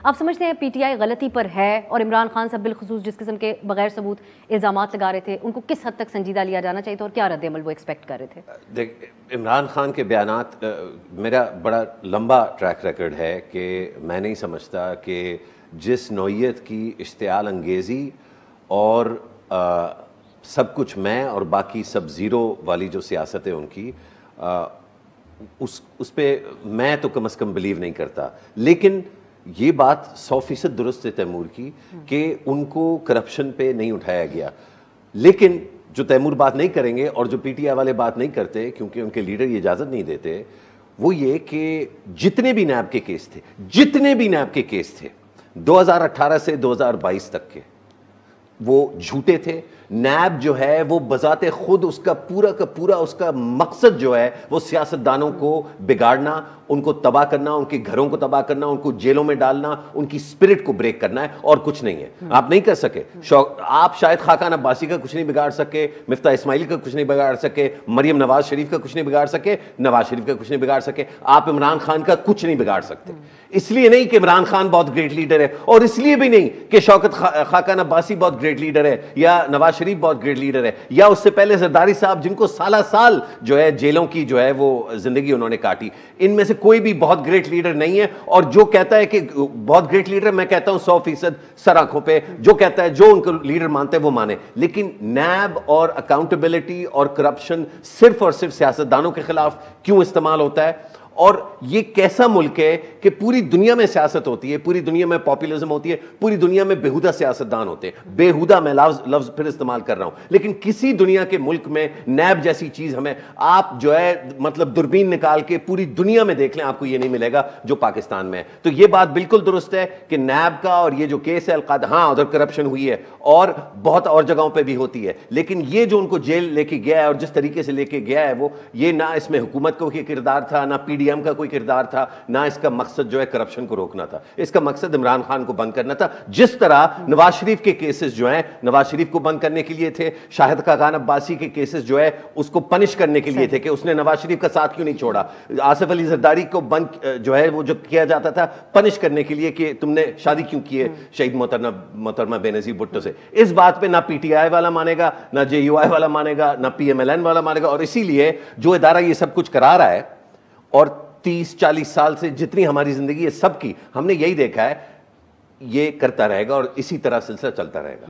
آپ سمجھتے ہیں پی ٹی آئی غلطی پر ہے اور عمران خان صاحب بالخصوص جس قسم کے بغیر ثبوت الزامات لگا رہے تھے ان کو کس حد تک سنجیدہ لیا جانا چاہیے تھا اور کیا رد عمل وہ ایکسپیکٹ کر رہے تھے؟ دیکھ، عمران خان کے بیانات، میرا بڑا لمبا ٹریک ریکارڈ ہے کہ میں نہیں سمجھتا کہ جس نوعیت کی اشتعال انگیزی اور سب کچھ میں اور باقی سب زیرو والی جو سیاست ہے ان کی، اس پہ میں تو کم از کم بلیو نہیں کرتا. لیکن یہ بات 100% درست ہے تیمور کی کہ ان کو کرپشن پہ نہیں اٹھایا گیا. لیکن جو تیمور بات نہیں کریں گے اور جو پی ٹی آئی والے بات نہیں کرتے کیونکہ ان کے لیڈر یہ اجازت نہیں دیتے، وہ یہ کہ جتنے بھی نیب کے کیس تھے 2018 سے 2022 تک کے، وہ جھوٹے تھے. نیب جو ہے وہ بذات خود اس کا پورا اس کا مقصد جو ہے وہ سیاستدانوں کو بگاڑنا، ان کو تباہ کرنا، ان کے گھروں کو تباہ کرنا، ان کو جیلوں میں ڈالنا، ان کی اسپرٹ کو بریک کرنا ہے اور کچھ نہیں ہے. آپ نہیں کر سکے. آپ شاید خاقان عباسی کا کچھ نہیں بگاڑ سکے، مفتاح اسماعیلی کا کچھ نہیں بگاڑ سکے، مریم نواز شریف کا کچھ نہیں بگاڑ سکے، نواز شریف کا کچھ نہیں بگاڑ سکے. آپ عمران خان کا کچھ نہیں بگاڑ سکتے. اس لیے نہیں کہ عمران خان بہت گریٹ لیڈر ہے، اور اس لیے بھی نہیں کہ شوکت خاقان عباسی بہت گریٹ لیڈر ہے یا نواز شریف بہت گریٹ لیڈر ہے، یا اس سے پہلے زرداری صاحب جن کو سالہ سال جو ہے جیلوں کی جو ہے وہ زندگی انہوں نے کاٹی. ان میں سے کوئی بھی بہت گریٹ لیڈر نہیں ہے. اور جو کہتا ہے کہ بہت گریٹ لیڈر، میں کہتا ہوں 100% سر آنکھوں پہ جو کہتا ہے، جو ان کو لیڈر مانتے ہیں وہ مانے. لیکن نیب اور اکاؤنٹیبلٹی اور کرپشن صرف اور صرف سیاستدانوں کے خلاف کیوں استعمال ہوتا ہے؟ اور یہ کیسا ملک ہے کہ پوری دنیا میں سیاست ہوتی ہے، پوری دنیا میں پاپولزم ہوتی ہے، پوری دنیا میں بےہودہ سیاستدان ہوتے ہیں. بےہودہ میں لفظ پھر استعمال کر رہا ہوں، لیکن کسی دنیا کے ملک میں نیب جیسی چیز ہمیں، آپ جو ہے مطلب دوربین نکال کے پوری دنیا میں دیکھ لیں، آپ کو یہ نہیں ملے گا جو پاکستان میں ہے. تو یہ بات بالکل درست ہے کہ نیب کا اور یہ جو کیس ہے القاعدہ، ہاں ادھر کرپشن ہوئی ہے اور بہت اور جگہوں پہ بھی ہوتی ہے، لیکن یہ جو ان کو جیل لے کے گیا ہے اور جس طریقے سے لے کے گیا ہے، وہ یہ نہ اس میں حکومت کا کوئی کردار تھا، نہ پی ڈی ایم کا کوئی کردار تھا، نہ اس کا مقصد جو ہے کرپشن کو روکنا تھا. اس کا مقصد عمران خان کو بند کرنا تھا. جس طرح نواز شریف کے کیسز جو ہیں نواز شریف کو بند کرنے کے لیے تھے، شاہد خاقان عباسی کے کیسز جو ہے اس کو پنش کرنے کے لیے تھے کہ اس نے نواز شریف کا ساتھ کیوں نہیں چھوڑا. آصف علی زرداری کو بند جو ہے وہ جو کیا جاتا تھا پنش کرنے کے لیے کہ تم نے شادی کیوں کی ہے شہید محترمہ بینظیر بھٹو سے. اس بات پہ نہ پی ٹی آئی والا مانے گا، نہ جے یو آئی والا مانے گا، نہ پی ایم ایل این والا مانے گا. اور اسی لیے جو ادارہ یہ سب کچھ کرا رہا ہے، اور 30-40 سال سے جتنی ہماری زندگی ہے سب کی، ہم نے یہی دیکھا ہے، یہ کرتا رہے گا اور اسی طرح سلسلہ چلتا رہے گا.